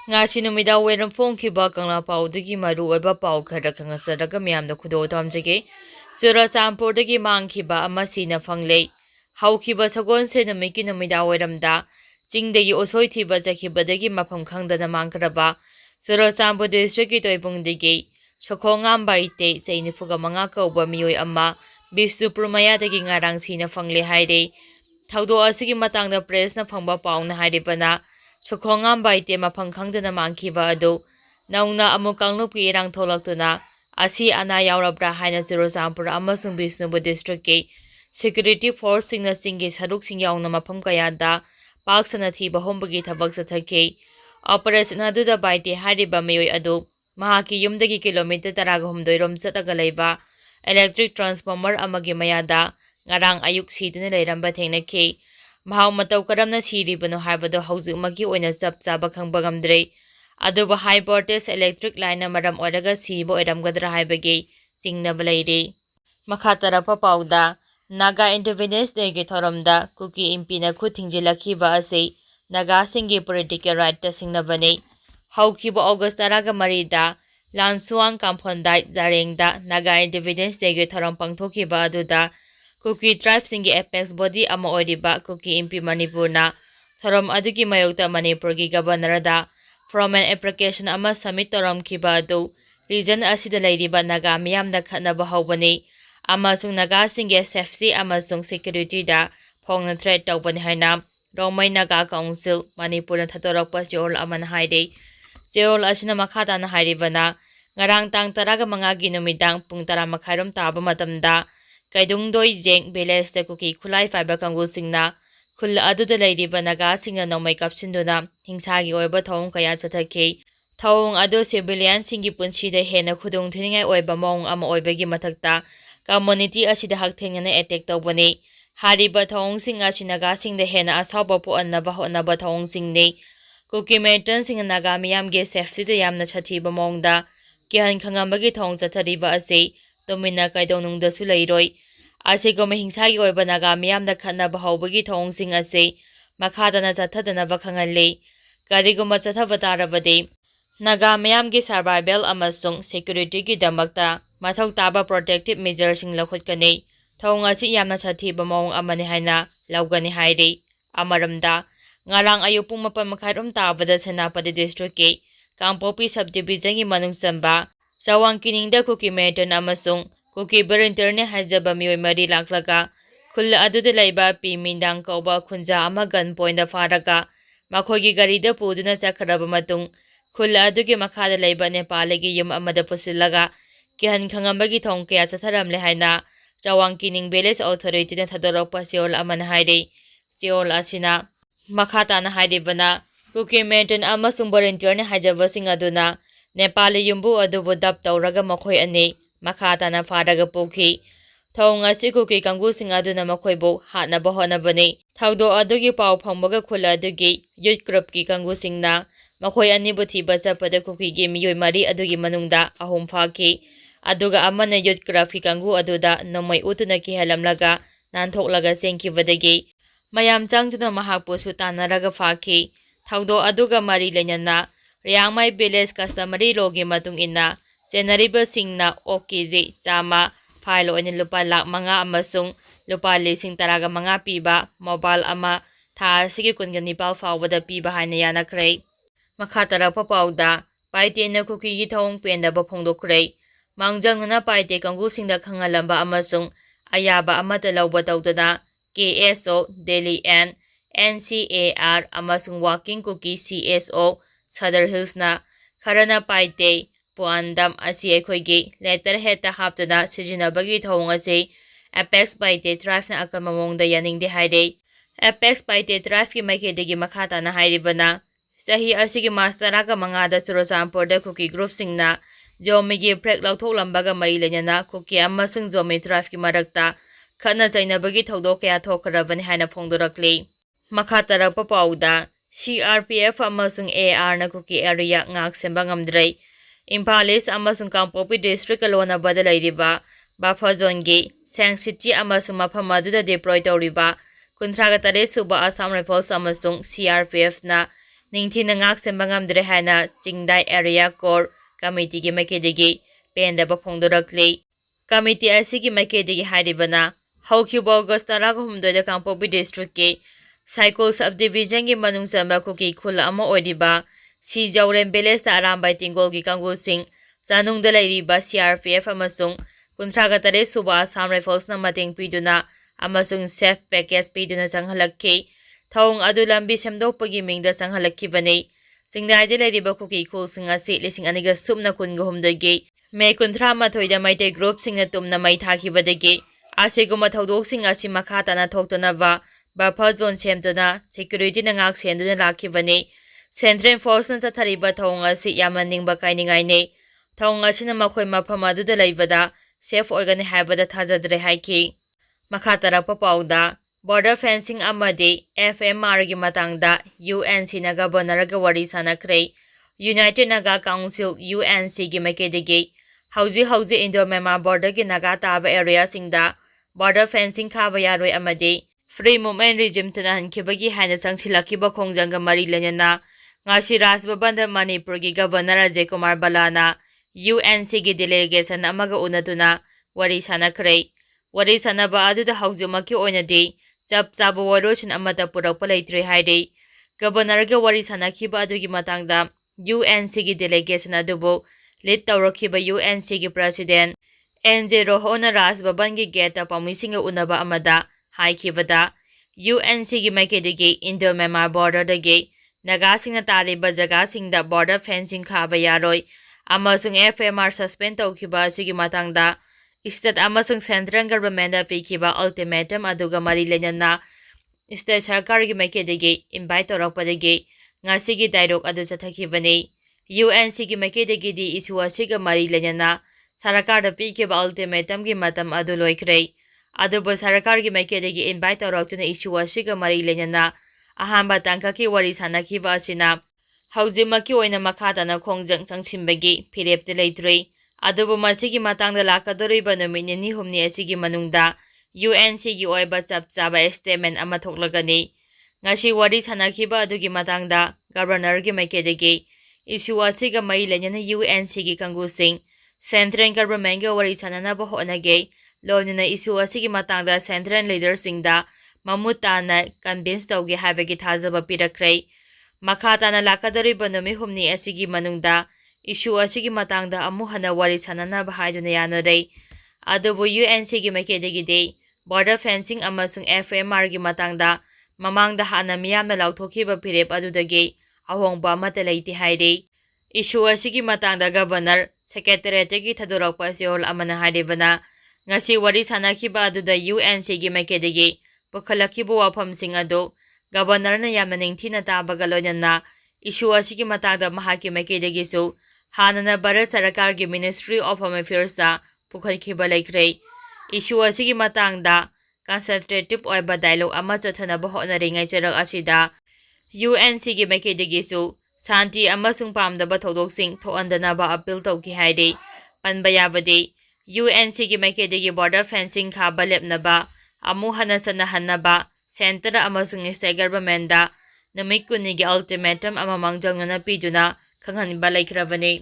Ngasi numida weram phongkhiba kangla paudagi maru oiba pau khara khangasaraga miyamda khudo thamjage Churachandpurdagi mangkhiba ama sina phangle haukhiba sagon se numiki numida weramda chingdagi osoi thiba jakhibadagi mafam khangdana mangkraba Churachandpur district ki toibungdagi Sokhongam Paite Sainipuga manga kauba miyoi ama Bisnupur mayadagi ngarang sina phangle haire thaudo asigi matangda press na phangba pauna hairibana Sokhongam Paite mafam khangdana mangkhiba adu nauna amu kanglupi irang tholaktuna asi ana yaurabra haina Churachandpur amasung Bisnupur district ke security force singna singi saruk sing yauna mafam kayada paksana thiba hombagi thabak chathake operation aduda Paite hariba miyoi adu mahaki yumdagi kilometer 12 rom chataga leiba electric transformer amagi mayada ngarang ayuk siduna leiramba thengnakhi mahau matau karamna siribano haibado hauzumagi oina chap chaba khangba gamdre aduba high voltage electric line maram oraga sibo eramgadra haibagi chingnaba leire makha tarafa pauda Naga Independence Day ge thoramda Kuki MP na khu thingjilakhiba ase Naga singi political right ta singnabane haukiba August 13 da Lansuang Kamphondai Zarengda Naga Independence Day ge thoram pangthokiba aduda Kuki tribe singi apex body ama oiriba Kuki MP Manipur na thoram adugi mayokta Manipur gi governor da from an application ama submit toramkhiba adu region asida leiriba Naga miyamda khatnaba haubani amasung Naga singe safety amasung security da phongna threat tawbani haina Romai Naga Council Manipur na thatorakpa Cheol aman haide Cheol asina makhata na hairibana ngarang tang taraga mga ginumidang pung 10 taba matamda kaidungdoi jeng village da Kuki khulai fiber kangu singna khul aduda leiriba Naga singna nomai kapsinduna hingsagi oiba thawong kaya chathake thawong adu civilian singi punsida hena khudung thiningai oiba mong ama oibagi mathakta community asida hakthengna attack tawbani hariba thawong sing asi Naga singda hena asawba po annaba honaba thawong singne Kuki maintain sing Naga miyam ge safety da yamna chathiba mongda kihan khangambagi thawong chathariba ase domina kaidonungda su leiroi ase gome hingsagi oiba Naga miyam da khanaba haubagi thawong sing ase makhadana chathadana ba khangalle kariguma chathaba tarabade Naga miyam ge survival amasung security gi damakta mathau taba protective measures sing lakhotkane thawong asi yamna chathiba mong amani haina laugani haire amaramda ngarang ayupung mapamakhairom tabada Senapati district ke Kangpopi subdivision gi manung samba Sawangkiningda Kuki Meton amasung Kuki Berinterne hajaba miyoi mari laklaga khul aduda leiba pi mindang kauba khunja ama gun point da faraga makhogi garida puduna chakhraba matung khul adugi makhada leiba Nepalagi yum amada pusilaga kihan khangambagi thong kya chatharamle haina Sawangkining village authority na thadorakpa Cheol aman haire Cheol asina makhata na hairibana Kuki Meton amasung Berinterne hajaba sing aduna Nepali yumbu adubu dap tawraga makhoi ani makhata na faraga pokhi thawong asi Kuki kangu sing aduna makhoi bo hatna bahonabani thawdo adugi pau phangbaga khula adugi youth group ki kangu singna makhoi ani buthi basa pada Kuki gi miyoi mari adugi manungda ahum phaki aduga amana youth group ki kangu aduda nomai utuna ki halamlaga nanthok sengki badagi mayam changtuna mahakpu su tanaraga phaki thawdo aduga mari lenyana Riangmai village customary logi matung ina Generable singna okiji sama philo ani lupa lak manga amasung lupa lising taraga manga piba mobile ama tha sigi kungani pal fawada piba haina yana krai makhatara papauda Paite na Kuki gi thawong pendaba phongdokre mangjangna Paite kangu singda khangalamba amasung ayaba amata lawba tawdana KSO Delhi N NCAR amasung Walking Kuki CSO Sadar Hills na Kharana Paite Puandam asi ekhoigi letter heta haptana sijinabagi thawong ase Apex Paite tribe na akamamongda yaningde haire Apex Paite tribe ki maikhedagi makhata na hairibana sahi asigi mastaraga mangada Churachandpur da Kuki group singna Jomi gi prek lauthok lambaga mai lenyana Kuki amasung Jomi tribe ki marakta khana jainabagi thawdo kya thokhrabani haina phongdorakle makhatara papauda CRPF amasung AR na Kuki area ngak semba ngamdrei Imphal East amasung Kangpopi district alona badalairiba Bapha zone ge Sang City amasung mafam aduda deploy tawriba 53 suba Assam Rifles amasung CRPF na ꯅꯤꯡꯊꯤꯅ ꯉꯥꯛꯁꯦꯟꯕ ꯉꯝꯗ꯭ꯔꯦ ꯍꯥꯏꯅ ꯆꯤꯡꯗꯥꯏ area core ꯀꯃꯤꯇꯤꯒꯤ ꯃꯥꯏꯀꯩꯗꯒꯤ ꯄꯦꯟꯗꯕ ꯐꯣꯡꯗꯣꯔꯛꯂꯤ꯫ Committee ꯑꯁꯤꯒꯤ ꯃꯥꯏꯀꯩꯗꯒꯤ ꯍꯥꯏꯔꯤꯕꯅ ꯍꯧꯈꯤꯕ ꯑꯣꯒꯁ꯭ꯠ 13ꯗ ꯀꯥꯡꯄꯣꯛꯄꯤ ꯗꯤꯁꯇ꯭ꯔꯤꯛꯀꯤ cycle sub ꯗꯤꯚꯤꯖꯟꯒꯤ ꯃꯅꯨꯡ ꯆꯟꯕ ꯀꯨꯀꯤ ꯈꯨꯜ ꯑꯃ ꯑꯣꯏꯔꯤꯕ ꯁꯤꯖꯧꯔꯦꯝ ꯚꯤꯂꯦꯖꯇ ꯑꯔꯥꯝꯕꯥꯏ ꯇꯤꯡꯒꯣꯜꯒꯤ ꯀꯥꯡꯕꯨꯁꯤꯡ ꯆꯥꯅꯨꯡꯗ ꯂꯩꯔꯤꯕ CRPF ꯑꯃꯁꯨꯡ 38 ꯁꯨꯕ ꯑꯁꯥꯝ ꯔꯥꯏꯐꯜꯁꯅ ꯃꯇꯦꯡ ꯄꯤꯗꯨꯅ ꯑꯃꯁꯨꯡ ꯁꯦꯐ ꯄꯦꯀꯦꯖ ꯄꯤꯗꯨꯅ ꯆꯪꯍꯜꯂꯛꯈꯤ꯫ ꯊꯧꯑꯣꯡ ꯑꯗꯨ ꯂꯝꯕꯤ ꯁꯦꯝꯗꯣꯛꯄꯒꯤ ꯃꯤꯡꯗ ꯆꯪꯍꯜꯂꯛꯈꯤꯕꯅꯤ꯫ ꯆꯤꯡꯗꯥꯏꯗ ꯂꯩꯔꯤꯕ ꯀꯨꯀꯤ ꯈꯨꯜꯁꯤꯡ ꯑꯁꯤ 2018ꯒꯤ ꯃꯦ 31ꯗ ꯃꯩꯇꯩ ꯒ꯭ꯔꯨꯞꯁꯤꯡꯅ ꯇꯨꯝꯅ ꯃꯩ ꯊꯥꯈꯤꯕꯗꯒꯤ ꯑꯁꯤꯒꯨꯝꯕ ꯊꯧꯗꯣꯛꯁꯤꯡ ꯑꯁꯤ ꯃꯈꯥ ꯇꯥꯅ ꯊꯣꯛꯇꯅꯕ ꯕꯐꯔ ꯖꯣꯟ ꯁꯦꯝꯗꯨꯅ ꯁꯦꯀ꯭ꯌꯨꯔꯤꯇꯤꯅ ꯉꯥꯛ ꯁꯦꯟꯗꯨꯅ ꯂꯥꯛꯈꯤꯕꯅꯤ꯫ ꯁꯦꯟꯇ꯭ꯔꯦꯜ ꯐꯣꯔꯁꯅ ꯆꯠꯊꯔꯤꯕ ꯊꯧꯑꯣꯡ ꯑꯁꯤ ꯌꯥꯝꯅ ꯅꯤꯡꯕ ꯀꯥꯏꯅꯤꯡꯉꯥꯏꯅꯤ꯫ ꯊꯧꯑꯣꯡ ꯑꯁꯤꯅ ꯃꯈꯣꯏ ꯃꯐꯝ ꯑꯗꯨꯗ ꯂꯩꯕꯗ ꯁꯦꯐ ꯑꯣꯏꯒꯅꯤ ꯍꯥꯏꯕꯗ ꯊꯥꯖꯗ꯭ꯔꯦ ꯍꯥꯏꯈꯤ꯫ ꯃꯈꯥ ꯇꯥꯔꯛꯄ ꯄꯥꯎꯗ ꯕꯣꯔꯗꯔ ꯐꯦꯟꯁꯤꯡ ꯑꯃꯗꯤ FMRꯒꯤ ꯃꯇꯥꯡꯗ UNCꯅ ꯒꯕꯔꯅꯔꯒ ꯋꯥꯔꯤ ꯁꯥꯅꯈ꯭ꯔꯦ꯫ ꯌꯨꯅꯥꯏꯇꯦꯗ ꯅꯥꯒꯥ ꯀꯥꯎꯟꯁꯤꯜ UNCꯒꯤ ꯃꯥꯏꯀꯩꯗꯒꯤ ꯍꯧꯖꯤꯛ ꯏꯟꯗꯣ ꯃ꯭ꯌꯥꯟꯃꯥꯔ ꯕꯣꯔꯗꯔꯒꯤ ꯅꯥꯒꯥ ꯇꯥꯕ ꯑꯦꯔꯤꯌꯥꯁꯤꯡꯗ ꯕꯣꯔꯗꯔ ꯐꯦꯟꯁꯤꯡ ꯈꯥꯕ ꯌꯥꯔꯣꯏ ꯑꯃꯗꯤ ꯐ꯭ꯔꯤ ꯃꯨꯚꯃꯦꯟꯠ ꯔꯤꯖꯤꯝ ꯆꯠꯅꯍꯟꯈꯤꯕꯒꯤ ꯍꯥꯏꯅ ꯆꯪꯁꯤꯜꯂꯛꯈꯤꯕ ꯈꯣꯡꯖꯪꯒ ꯃꯔꯤ ꯂꯩꯅꯅ ꯉꯁꯤ ꯔꯥꯖ ꯚꯕꯟꯗ ꯃꯅꯤꯄꯨꯔꯒꯤ ꯒꯕꯔꯅꯔ ꯑꯖꯌ ꯀꯨꯃꯥꯔ ꯕꯂꯥꯅ UNCꯒꯤ ꯗꯦꯂꯦꯒꯦꯁꯟ ꯑꯃꯒ ꯎꯅꯗꯨꯅ ꯋꯥꯔꯤ ꯁꯥꯅꯈ꯭ꯔꯦ꯫ ꯋꯥꯔꯤ ꯁꯥꯅꯕ ꯑꯗꯨꯗ ꯍꯧꯖꯤꯛꯃꯛꯀꯤ ꯑꯣꯏꯅꯗꯤ ꯆꯞ ꯆꯥꯕ ꯋꯥꯔꯣꯏꯁꯤꯟ ꯑꯃꯠꯇ ꯄꯨꯔꯛꯄ ꯂꯩꯇ꯭ꯔꯦ ꯍꯥꯏꯔꯤ꯫ ꯒꯕꯔꯅꯔꯒ ꯋꯥꯔꯤ ꯁꯥꯅꯈꯤꯕ ꯑꯗꯨꯒꯤ ꯃꯇꯥꯡꯗ UNCꯒꯤ ꯗꯦꯂꯦꯒꯦꯁꯟ ꯑꯗꯨꯕꯨ ꯂꯤꯗ ꯇꯧꯔꯛꯈꯤꯕ UNCꯒꯤ ꯄ꯭ꯔꯁꯤꯗꯦꯟꯠ NJ ꯔꯣꯍꯣꯅ ꯔꯥꯖ ꯚꯕꯟꯒꯤ ꯒꯦꯠꯇ ꯄꯥꯎꯃꯤꯁꯤꯡꯒ ꯎꯅꯕ ꯑꯃꯗ ꯍꯥꯏꯈꯤꯕꯗ UNCꯒꯤ ꯃꯥꯏꯀꯩꯗꯒꯤ ꯏꯟꯗꯣ ꯃ꯭ꯌꯥꯟꯃꯥꯔ ꯕꯣꯔꯗꯔꯗꯒꯤ ꯅꯥꯒꯥꯁꯤꯡꯅ ꯇꯥꯔꯤꯕ ꯖꯒꯥꯁꯤꯡꯗ ꯕꯣꯔꯗꯔ ꯐꯦꯟꯁꯤꯡ ꯈꯥꯕ ꯌꯥꯔꯣꯏ ꯑꯃꯁꯨꯡ FMR ꯁꯁꯄꯦꯟ ꯇꯧꯈꯤꯕ ꯑꯁꯤꯒꯤ ꯃꯇꯥꯡꯗ ꯁ꯭ꯇꯦꯠ ꯑꯃꯁꯨꯡ ꯁꯦꯟꯇ꯭ꯔꯦꯜ ꯒꯚꯔꯟꯃꯦꯟꯠꯗ ꯄꯤꯈꯤꯕ ꯑꯜꯇꯤꯃꯦꯇꯝ ꯑꯗꯨꯒ ꯃꯔꯤ ꯂꯩꯅꯅ ꯁ꯭ꯇꯦꯠ ꯁꯔꯀꯥꯔꯒꯤ ꯃꯥꯏꯀꯩꯗꯒꯤ ꯏꯟꯚꯥꯏꯠ ꯇꯧꯔꯛꯄꯗꯒꯤ ꯉꯁꯤꯒꯤ ꯗꯥꯏꯂꯣꯒ ꯑꯗꯨ ꯆꯠꯊꯈꯤꯕꯅꯤ꯫ UNCꯒꯤ ꯃꯥꯏꯀꯩꯗꯒꯤꯗꯤ ꯏꯁꯨ ꯑꯁꯤꯒ ꯃꯔꯤ ꯂꯩꯅꯅ ꯁꯔꯀꯥꯔꯗ ꯄꯤꯈꯤꯕ ꯑꯜꯇꯤꯃꯦꯇꯝꯒꯤ ꯃꯇꯝ ꯑꯗꯨ ꯂꯣꯏꯈ꯭ꯔꯦ꯫ ꯑꯗꯨꯕꯨ ꯁꯔꯀꯥꯔꯒꯤ ꯃꯥꯏꯀꯩꯗꯒꯤ ꯏꯟꯚꯥꯏꯠ ꯇꯧꯔꯛꯇꯨꯅ ꯏꯁꯨ ꯑꯁꯤꯒ ꯃꯔꯤ ꯂꯩꯅꯅ ꯑꯍꯥꯟꯕ ꯇꯥꯡꯀꯛꯀꯤ ꯋꯥꯔꯤ ꯁꯥꯅꯈꯤꯕ ꯑꯁꯤꯅ ꯍꯧꯖꯤꯛꯃꯛꯀꯤ ꯑꯣꯏꯅ ꯃꯈꯥ ꯇꯥꯅ ꯈꯣꯡꯖꯪ ꯆꯪꯁꯤꯟꯕꯒꯤ ꯐꯤꯔꯦꯞꯇꯤ ꯂꯩꯇ꯭ꯔꯤ꯫ ꯑꯗꯨꯕꯨ ꯃꯁꯤꯒꯤ ꯃꯇꯥꯡꯗ ꯂꯥꯛꯀꯗꯧꯔꯤꯕ ꯅꯨꯃꯤꯠ ꯅꯤꯅꯤ ꯍꯨꯝꯅꯤ ꯑꯁꯤꯒꯤ ꯃꯅꯨꯡꯗ UNCꯒꯤ ꯑꯣꯏꯕ ꯆꯞ ꯆꯥꯕ ꯁ꯭ꯇꯦꯠꯃꯦꯟꯠ ꯑꯃ ꯊꯣꯛꯂꯒꯅꯤ꯫ ꯉꯁꯤ ꯋꯥꯔꯤ ꯁꯥꯅꯈꯤꯕ ꯑꯗꯨꯒꯤ ꯃꯇꯥꯡꯗ ꯒꯕꯔꯅꯔꯒꯤ ꯃꯥꯏꯀꯩꯗꯒꯤ ꯏꯁꯨ ꯑꯁꯤꯒ ꯃꯔꯤ ꯂꯩꯅꯅ UNCꯒꯤ ꯀꯥꯡꯕꯨꯁꯤꯡ ꯁꯦꯟꯇ꯭ꯔꯦꯜ ꯒꯚꯔꯟꯃꯦꯟꯠꯒ ꯋꯥꯔꯤ ꯁꯥꯅꯅꯕ ꯍꯣꯠꯅꯒꯦ ꯂꯣꯏꯅꯅ ꯏꯁꯨ ꯑꯁꯤꯒꯤ ꯃꯇꯥꯡꯗ ꯁꯦꯟꯇ꯭ꯔꯦꯜ ꯂꯤꯗꯔꯁꯤꯡꯗ ꯃꯃꯨꯠ ꯇꯥꯅ ꯀꯟꯚꯤꯟꯁ ꯇꯧꯒꯦ ꯍꯥꯏꯕꯒꯤ ꯊꯥꯖꯕ ꯄꯤꯔꯛꯈ꯭ꯔꯦ꯫ ꯃꯈꯥ ꯇꯥꯅ ꯂꯥꯛꯀꯗꯧꯔꯤꯕ ꯅꯨꯃꯤꯠ ꯍꯨꯝꯅꯤ ꯑꯁꯤꯒꯤ ꯃꯅꯨꯡꯗ ꯏꯁꯨ ꯑꯁꯤꯒꯤ ꯃꯇꯥꯡꯗ ꯑꯃꯨꯛ ꯍꯟꯅ ꯋꯥꯔꯤ ꯁꯥꯅꯅꯕ ꯍꯥꯏꯗꯨꯅ ꯌꯥꯅꯔꯦ꯫ ꯑꯗꯨꯕꯨ UNCꯒꯤ ꯃꯥꯏꯀꯩꯗꯒꯤꯗꯤ ꯕꯣꯔꯗꯔ ꯐꯦꯟꯁꯤꯡ ꯑꯃꯁꯨꯡ FMRꯒꯤ ꯃꯇꯥꯡꯗ ꯃꯃꯥꯡꯗ ꯍꯥꯟꯅ ꯃꯤꯌꯥꯝꯅ ꯂꯥꯎꯊꯣꯛꯈꯤꯕ ꯐꯤꯔꯦꯞ ꯑꯗꯨꯗꯒꯤ ꯑꯍꯣꯡꯕ ꯑꯃꯠꯇ ꯂꯩꯇꯦ ꯍꯥꯏꯔꯤ꯫ ꯏꯁꯨ ꯑꯁꯤꯒꯤ ꯃꯇꯥꯡꯗ ꯒꯕꯔꯅꯔ ꯁꯦꯀ꯭ꯔꯦꯇꯔꯤꯌꯦꯠꯇꯒꯤ ꯊꯥꯗꯣꯔꯛꯄ ꯆꯦꯔꯣꯜ ꯑꯃꯅ ꯍꯥꯏꯔꯤꯕꯅ ꯉꯁꯤ ꯋꯥꯔꯤ ꯁꯥꯅꯈꯤꯕ ꯑꯗꯨꯗ UNCꯒꯤ ꯃꯥꯏꯀꯩꯗꯒꯤ ꯄꯨꯈꯠꯂꯛꯈꯤꯕ ꯋꯥꯐꯝꯁꯤꯡ ꯑꯗꯨ ꯒꯕꯔꯅꯔꯅ ꯌꯥꯝꯅ ꯅꯤꯡꯊꯤꯅ ꯇꯥꯕꯒ ꯂꯣꯏꯅꯅ ꯏꯁꯨ ꯑꯁꯤꯒꯤ ꯃꯇꯥꯡꯗ ꯃꯍꯥꯛꯀꯤ ꯃꯥꯏꯀꯩꯗꯒꯤꯁꯨ ꯍꯥꯟꯅꯅ ꯚꯥꯔꯠ ꯁꯔꯀꯥꯔꯒꯤ ꯃꯤꯅꯤꯁꯇ꯭ꯔꯤ ꯑꯣꯐ ꯍꯣꯝ ꯑꯦꯐꯤꯌꯔꯁꯇ ꯄꯨꯈꯠꯈꯤꯕ ꯂꯩꯈ꯭ꯔꯦ꯫ ꯏꯁꯨ ꯑꯁꯤꯒꯤ ꯃꯇꯥꯡꯗ ꯀꯟꯁꯟꯇ꯭ꯔꯦꯇꯤꯚ ꯑꯣꯏꯕ ꯗꯥꯏꯂꯣꯒ ꯑꯃ ꯆꯠꯊꯅꯕ ꯍꯣꯠꯅꯔꯤꯉꯩ ꯆꯔꯛ ꯑꯁꯤꯗ UNCꯒꯤ ꯃꯥꯏꯀꯩꯗꯒꯤꯁꯨ ꯁꯥꯟꯇꯤ ꯑꯃꯁꯨꯡ ꯄꯥꯝꯗꯕ ꯊꯧꯗꯣꯛꯁꯤꯡ ꯊꯣꯛꯍꯟꯗꯅꯕ ꯑꯄꯤꯜ ꯇꯧꯈꯤ ꯍꯥꯏꯔꯤ꯫ ꯄꯟꯕ ꯌꯥꯕꯗꯤ UNCꯒꯤ ꯃꯥꯏꯀꯩꯗꯒꯤ ꯕꯣꯔꯗꯔ ꯐꯦꯟꯁꯤꯡ ꯈꯥꯕ ꯂꯦꯞꯅꯕ ꯑꯃꯨꯛ ꯍꯟꯅ ꯆꯠꯅꯍꯟꯅꯕ ꯁꯦꯟꯇꯔ ꯑꯃꯁꯨꯡ ꯁ꯭ꯇꯦꯠ ꯒꯚꯔꯟꯃꯦꯟꯠꯗ ꯅꯨꯃꯤꯠ 20ꯒꯤ ꯑꯜꯇꯤꯃꯦꯇꯝ ꯑꯃ ꯃꯥꯡꯖꯧꯅꯅ ꯄꯤꯗꯨꯅ ꯈꯪꯍꯟꯕ ꯂꯩꯈ꯭ꯔꯕꯅꯤ꯫